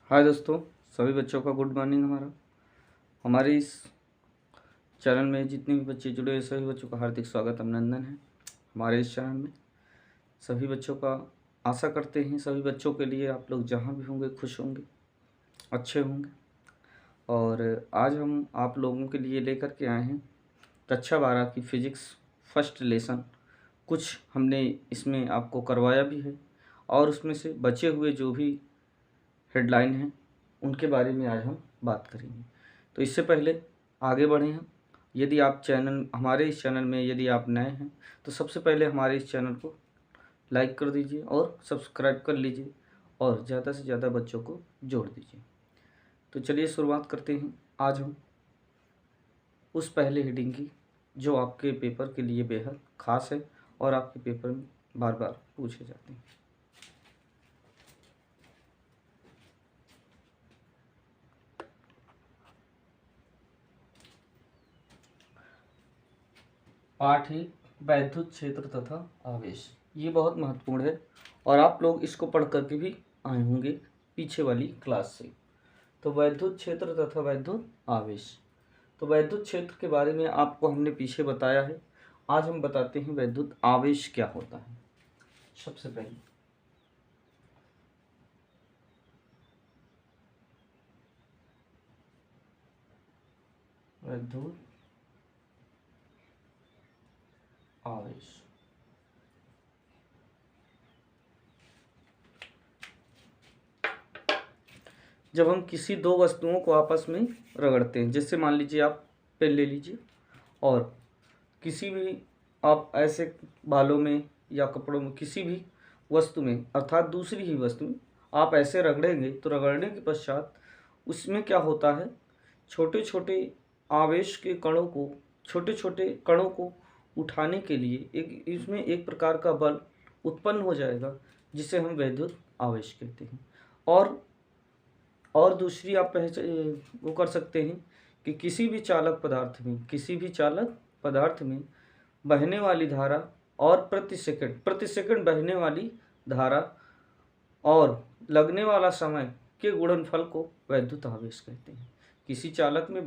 हाय दोस्तों, सभी बच्चों का गुड मॉर्निंग। हमारे इस चैनल में जितने भी बच्चे जुड़े हैं सभी बच्चों का हार्दिक स्वागत अभिनंदन है। हमारे इस चैनल में सभी बच्चों का आशा करते हैं सभी बच्चों के लिए आप लोग जहाँ भी होंगे खुश होंगे, अच्छे होंगे। और आज हम आप लोगों के लिए लेकर के आए हैं कक्षा 12 की फिजिक्स फर्स्ट लेसन। कुछ हमने इसमें आपको करवाया भी है और उसमें से बचे हुए जो भी हेडलाइन हैं उनके बारे में आज हम बात करेंगे। तो इससे पहले आगे बढ़े हम, यदि आप हमारे इस चैनल में यदि आप नए हैं तो सबसे पहले हमारे इस चैनल को लाइक कर दीजिए और सब्सक्राइब कर लीजिए और ज़्यादा से ज़्यादा बच्चों को जोड़ दीजिए। तो चलिए शुरुआत करते हैं आज हम उस पहले हेडिंग की जो आपके पेपर के लिए बेहद ख़ास है और आपके पेपर में बार बार पूछे जाते हैं। पाठ है वैद्युत क्षेत्र तथा आवेश। ये बहुत महत्वपूर्ण है और आप लोग इसको पढ़ करके भी आए होंगे पीछे वाली क्लास से। तो वैद्युत क्षेत्र तथा वैद्युत आवेश, तो वैद्युत क्षेत्र के बारे में आपको हमने पीछे बताया है। आज हम बताते हैं वैद्युत आवेश क्या होता है। सबसे पहले वैद्युत आवेश, जब हम किसी दो वस्तुओं को आपस में रगड़ते हैं, जैसे मान लीजिए आप पेन ले लीजिए और किसी भी आप ऐसे बालों में या कपड़ों में किसी भी वस्तु में अर्थात दूसरी ही वस्तु में आप ऐसे रगड़ेंगे तो रगड़ने के पश्चात उसमें क्या होता है, छोटे छोटे आवेश के कणों को, छोटे छोटे कणों को उठाने के लिए एक इसमें एक प्रकार का बल उत्पन्न हो जाएगा जिसे हम वैद्युत आवेश कहते हैं। और दूसरी आप वो कर सकते हैं कि किसी भी चालक पदार्थ में बहने वाली धारा और प्रति सेकंड बहने वाली धारा और लगने वाला समय के गुणनफल को वैद्युत आवेश कहते हैं। किसी चालक में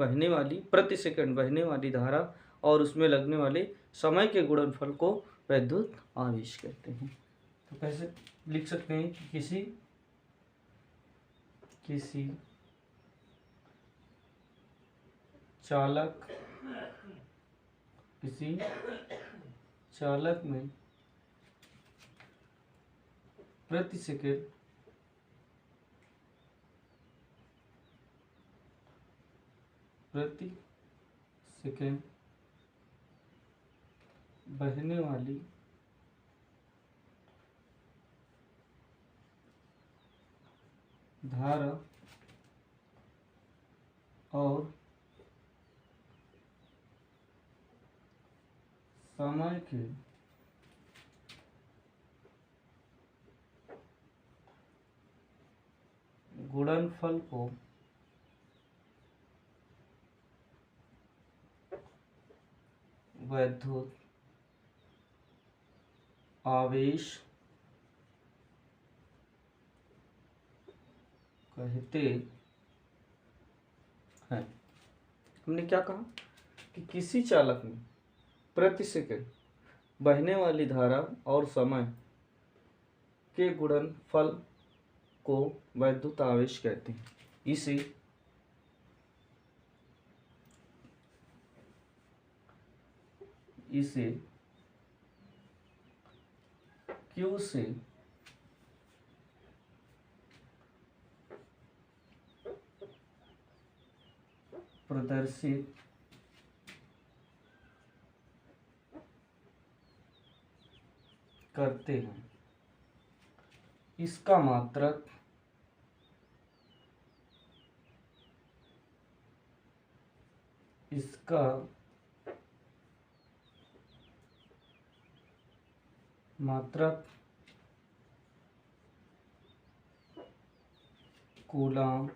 प्रति सेकंड बहने वाली धारा और उसमें लगने वाले समय के गुणनफल को वैद्युत आवेश कहते हैं। तो कैसे लिख सकते हैं कि किसी चालक में प्रति सेकंड बहने वाली धारा और समय के गुणनफल को वैद्युत आवेश कहते हैं। हमने क्या कहा कि किसी चालक में प्रति सेकंड बहने वाली धारा और समय के गुणनफल को वैद्युत आवेश कहते हैं। इसे Q से प्रदर्शित करते हैं। इसका मात्रक कूलम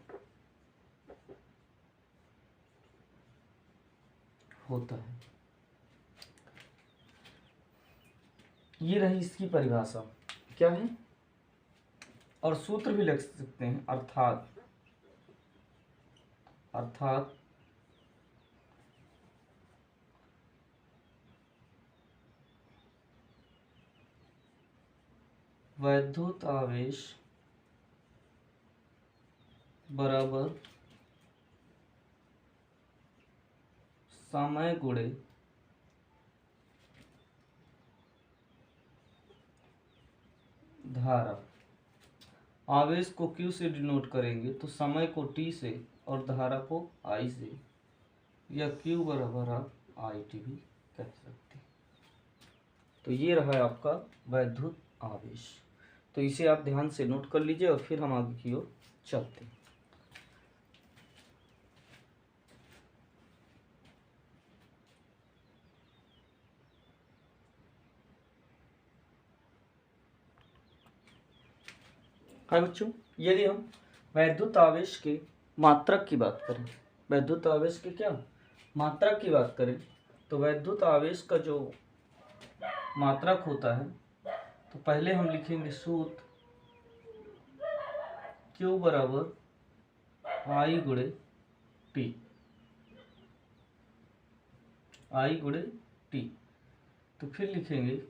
होता है। ये रही इसकी परिभाषा क्या है और सूत्र भी लिख सकते हैं, अर्थात अर्थात वैद्युत आवेश बराबर समय गुणे धारा। आवेश को Q से डिनोट करेंगे तो समय को T से और धारा को I से, या Q बराबर आप IT भी कह सकते हैं। तो ये रहा आपका वैद्युत आवेश। तो इसे आप ध्यान से नोट कर लीजिए और फिर हम आगे की ओर चलते हैं। हाँ बच्चों, यदि हम वैद्युत आवेश के मात्रक की बात करें, वैद्युत आवेश के क्या मात्रक की बात करें, तो वैद्युत आवेश का जो मात्रक होता है, तो पहले हम लिखेंगे सूत्र Q बराबर I गुणे T, I गुणे T। तो फिर लिखेंगे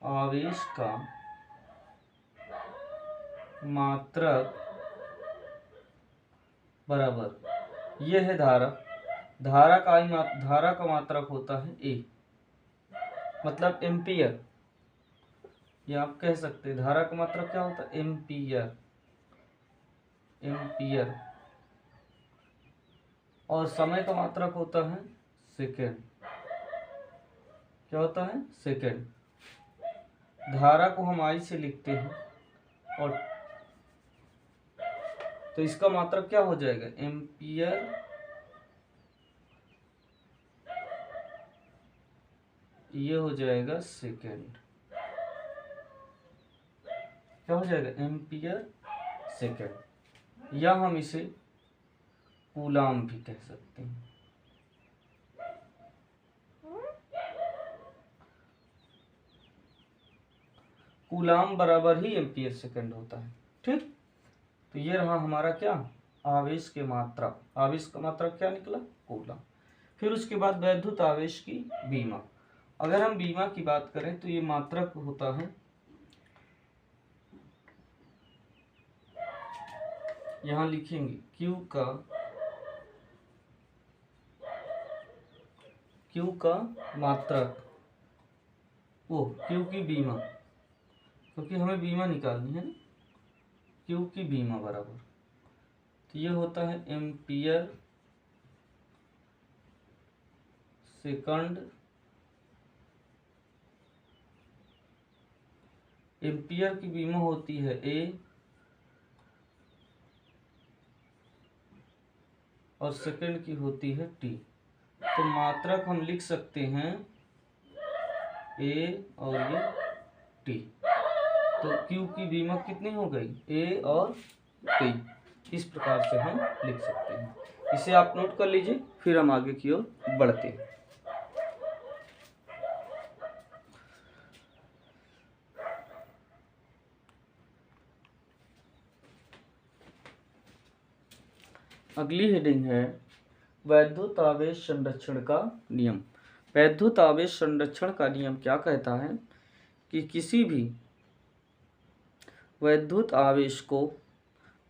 आवेश का मात्रक बराबर, यह है धारा, धारा का मात्रक होता है A, मतलब एम्पियर, या आप कह सकते हैं धारा का मात्रक क्या होता है, एम्पियर, एम्पियर। और समय का मात्रक होता है सेकेंड, क्या होता है, सेकेंड। धारा को हम I से लिखते हैं, और तो इसका मात्रक क्या हो जाएगा, एम्पियर, ये हो जाएगा सेकेंड, क्या हो जाएगा, एम्पियर सेकेंड, या हम इसे कूलाम भी कह सकते हैं। कूलाम बराबर ही एम्पियर सेकेंड होता है, ठीक। तो ये रहा हमारा क्या, आवेश के मात्रा, आवेश का मात्रा क्या निकला, कूलाम। फिर उसके बाद वैद्युत आवेश की बीमा। अगर हम बीमा की बात करें तो ये मात्रक होता है, यहां लिखेंगे Q का मात्रक, वो Q की बीमा, क्योंकि हमें बीमा निकालनी है ना, Q की बीमा बराबर, तो ये होता है एम्पियर सेकंड, एम्पियर की बीमा होती है A, और सेकंड की होती है T। तो मात्रक हम लिख सकते हैं A और ये T। तो Q की बीमा कितनी हो गई, A और T। इस प्रकार से हम लिख सकते हैं। इसे आप नोट कर लीजिए, फिर हम आगे की ओर बढ़ते हैं। अगली हेडिंग है वैद्युत आवेश संरक्षण का नियम। वैद्युत आवेश संरक्षण का नियम क्या कहता है कि किसी भी वैद्युत आवेश को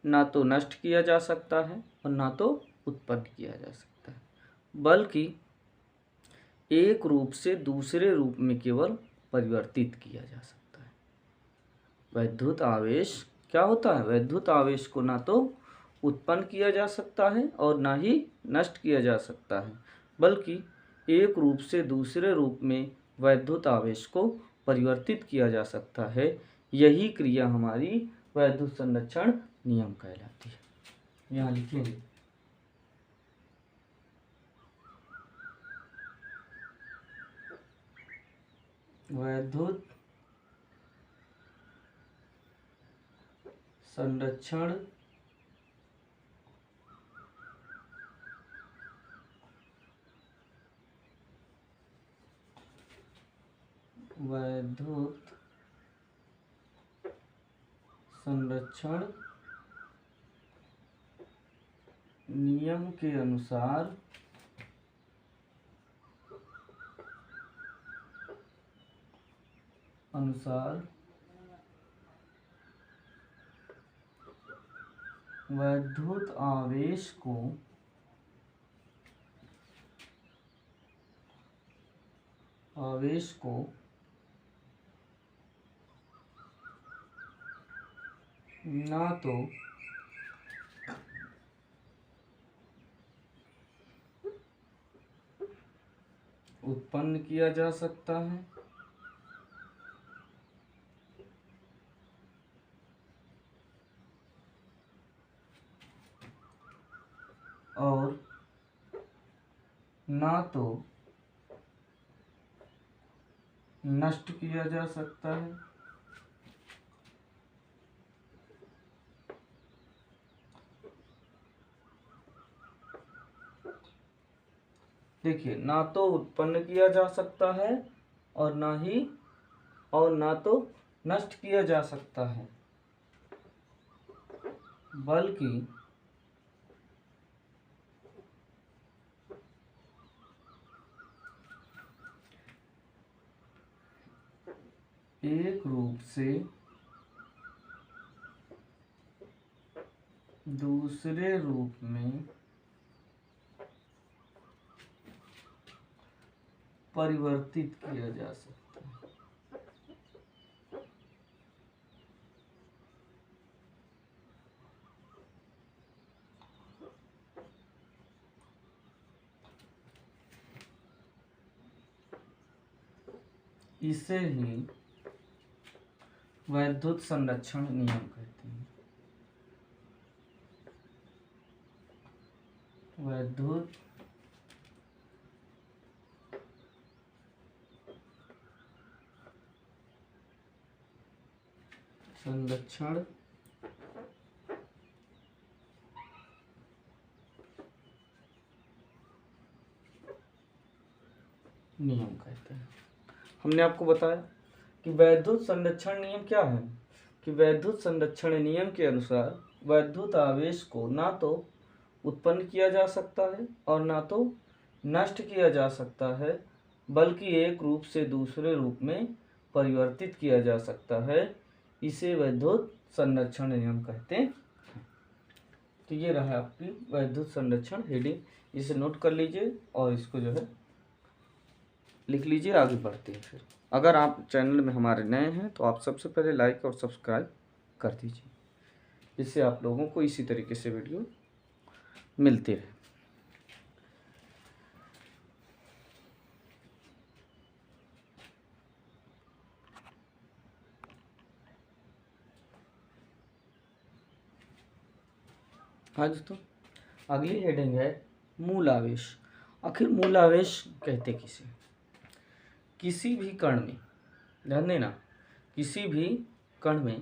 ना तो नष्ट किया जा सकता है और ना तो उत्पन्न किया जा सकता है, बल्कि एक रूप से दूसरे रूप में केवल परिवर्तित किया जा सकता है। वैद्युत आवेश क्या होता है, वैद्युत आवेश को ना तो उत्पन्न किया जा सकता है और ना ही नष्ट किया जा सकता है, बल्कि एक रूप से दूसरे रूप में वैद्युत आवेश को परिवर्तित किया जा सकता है। यही क्रिया हमारी वैद्युत संरक्षण नियम कहलाती है। यहाँ लिखेंगे वैद्युत संरक्षण वैद्युत संरक्षण नियम के अनुसार वैद्युत आवेश को ना तो उत्पन्न किया जा सकता है और ना तो नष्ट किया जा सकता है। देखिए, ना तो उत्पन्न किया जा सकता है और ना तो नष्ट किया जा सकता है, बल्कि एक रूप से दूसरे रूप में परिवर्तित किया जा सकता है। इसे ही वैद्युत संरक्षण नियम कहते हैं। वैद्युत संरक्षण नियम कहते हैं। हमने आपको बताया कि वैद्युत संरक्षण नियम क्या है, कि वैद्युत संरक्षण नियम के अनुसार वैद्युत आवेश को ना तो उत्पन्न किया जा सकता है और ना तो नष्ट किया जा सकता है, बल्कि एक रूप से दूसरे रूप में परिवर्तित किया जा सकता है। इसे वैद्युत संरक्षण नियम कहते हैं। तो ये रहा आपकी वैद्युत संरक्षण हेडिंग, इसे नोट कर लीजिए और इसको जो है लिख लीजिए। आगे बढ़ते हैं। फिर अगर आप चैनल में हमारे नए हैं तो आप सबसे पहले लाइक और सब्सक्राइब कर दीजिए, इससे आप लोगों को इसी तरीके से वीडियो मिलते रहे। हाँ दोस्तों, अगली हेडिंग है मूल आवेश। आखिर मूल आवेश कहते किसे? किसी भी कण में, ध्यान देना, किसी भी कण में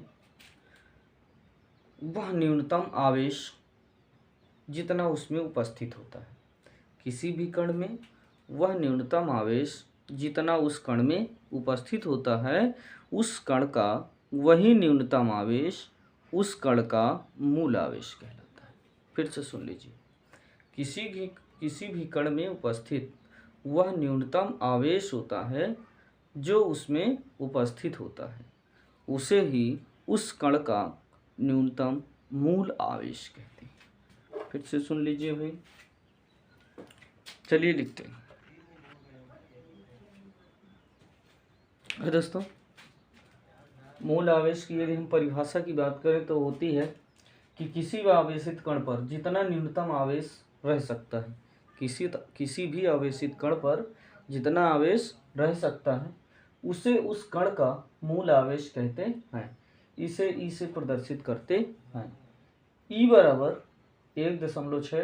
वह न्यूनतम आवेश जितना उसमें उपस्थित होता है। किसी भी कण में वह न्यूनतम आवेश जितना उस कण में उपस्थित होता है, उस कण का वही न्यूनतम आवेश उस कण का मूल आवेश कहलाता है। फिर से सुन लीजिए, किसी भी कण में उपस्थित वह न्यूनतम आवेश होता है जो उसमें उपस्थित होता है, उसे ही उस कण का न्यूनतम मूल आवेश कहते हैं। फिर से सुन लीजिए भाई, चलिए लिखते हैं। दोस्तों, मूल आवेश की यदि हम परिभाषा की बात करें तो होती है कि किसी भी आवेशित कण पर जितना न्यूनतम आवेश रह सकता है, किसी भी आवेशित कण पर जितना आवेश रह सकता है, उसे उस कण का मूल आवेश कहते हैं। इसे ई से प्रदर्शित करते हैं। ई बराबर 1.6,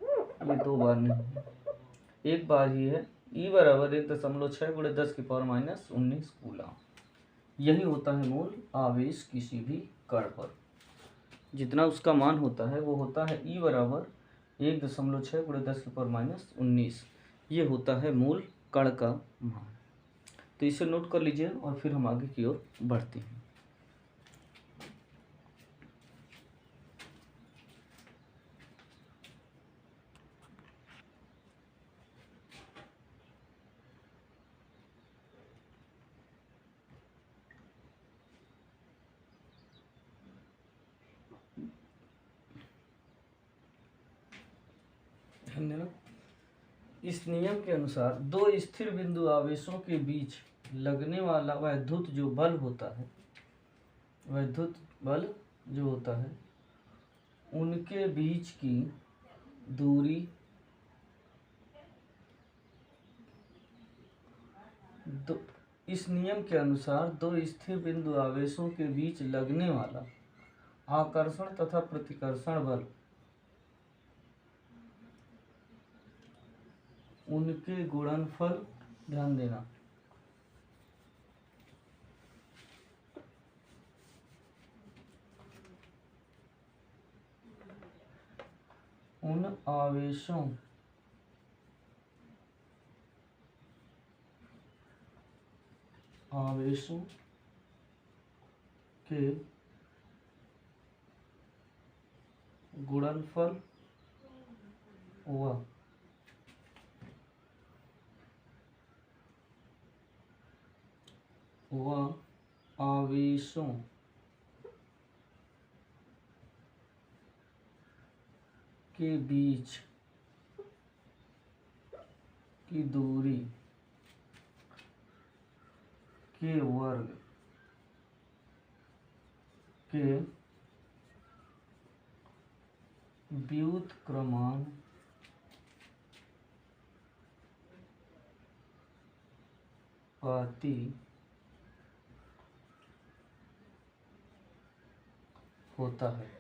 ये 2 बार नहीं, एक बार ही है। ई बराबर 1.6 × 10⁻⁻19 कूलम। यही होता है मूल आवेश किसी भी कण पर। जितना उसका मान होता है वो होता है ई बराबर 1.6 × 10⁻⁻19। ये होता है मूल कण का मान। तो इसे नोट कर लीजिए और फिर हम आगे की ओर बढ़ते हैं। ध्यान देना। इस नियम के अनुसार दो स्थिर बिंदु आवेशों के बीच लगने वाला वैद्युत जो बल होता है, वैद्युत बल जो होता है, उनके बीच की दूरी इस नियम के अनुसार दो स्थिर बिंदु आवेशों के बीच लगने वाला आकर्षण तथा प्रतिकर्षण बल उनके गुणनफल, ध्यान देना, उन आवेशों के गुणनफल व आवेशों के बीच की दूरी के वर्ग के व्युत्क्रमानुपाती होता है।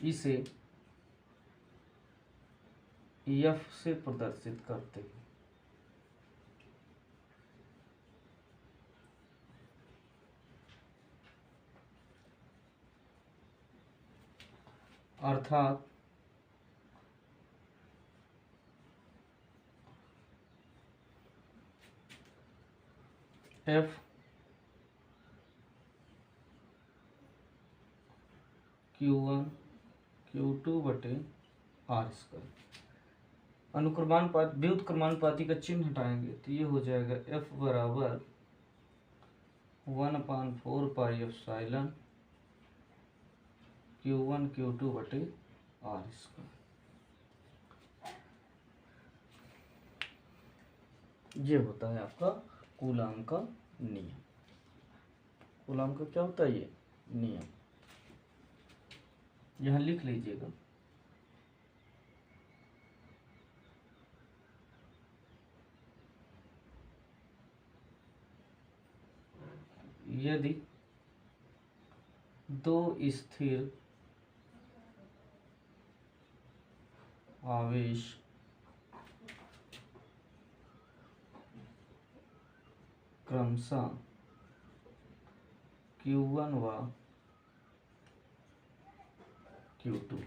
इसे F से प्रदर्शित करते हैं। अर्थात F Q1 Q2 बटे R स्क्वायर। अनुक्रमानुपात व्युत्क्रमानुपाती का चिन्ह हटाएंगे तो ये हो जाएगा F बराबर 1/4 पाई एप्सिलॉन Q1 Q2 बटे R स्क्वायर। ये होता है आपका कूलाम का नियम। कूलाम का क्या होता है? ये नियम यहाँ लिख लीजिएगा। यदि दो स्थिर आवेश क्रमशः Q1 व Q2,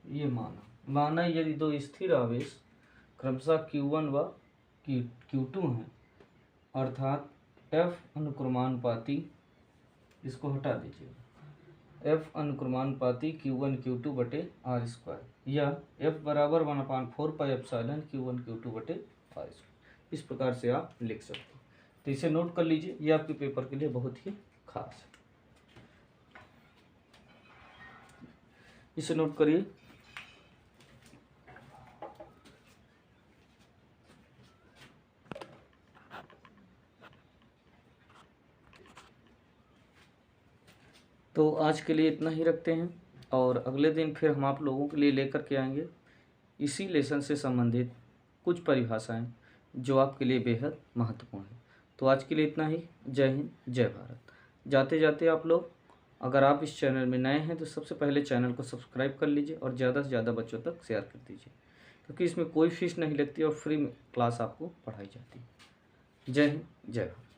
ये माना यदि दो स्थिर आवेश क्रमशः Q1 व Q2 हैं, अर्थात F अनुक्रमानुपाती, इसको हटा दीजिए, F अनुक्रमानुपाती Q1 Q2 बटे R स्क्वायर, या F बराबर 1/4 पाई एप्सिलॉन Q1 Q2 बटे R स्क्वायर। इस प्रकार से आप लिख सकते हैं। तो इसे नोट कर लीजिए, ये आपके पेपर के लिए बहुत ही खास है। इसे नोट करिए। तो आज के लिए इतना ही रखते हैं, और अगले दिन फिर हम आप लोगों के लिए लेकर के आएंगे इसी लेसन से संबंधित कुछ परिभाषाएं जो आपके लिए बेहद महत्वपूर्ण है। तो आज के लिए इतना ही। जय हिंद, जय भारत। जाते जाते आप लोग, अगर आप इस चैनल में नए हैं तो सबसे पहले चैनल को सब्सक्राइब कर लीजिए और ज़्यादा से ज़्यादा बच्चों तक शेयर कर दीजिए, क्योंकि इसमें कोई फीस नहीं लगती और फ्री में क्लास आपको पढ़ाई जाती है। जय हिंद, जय भारत।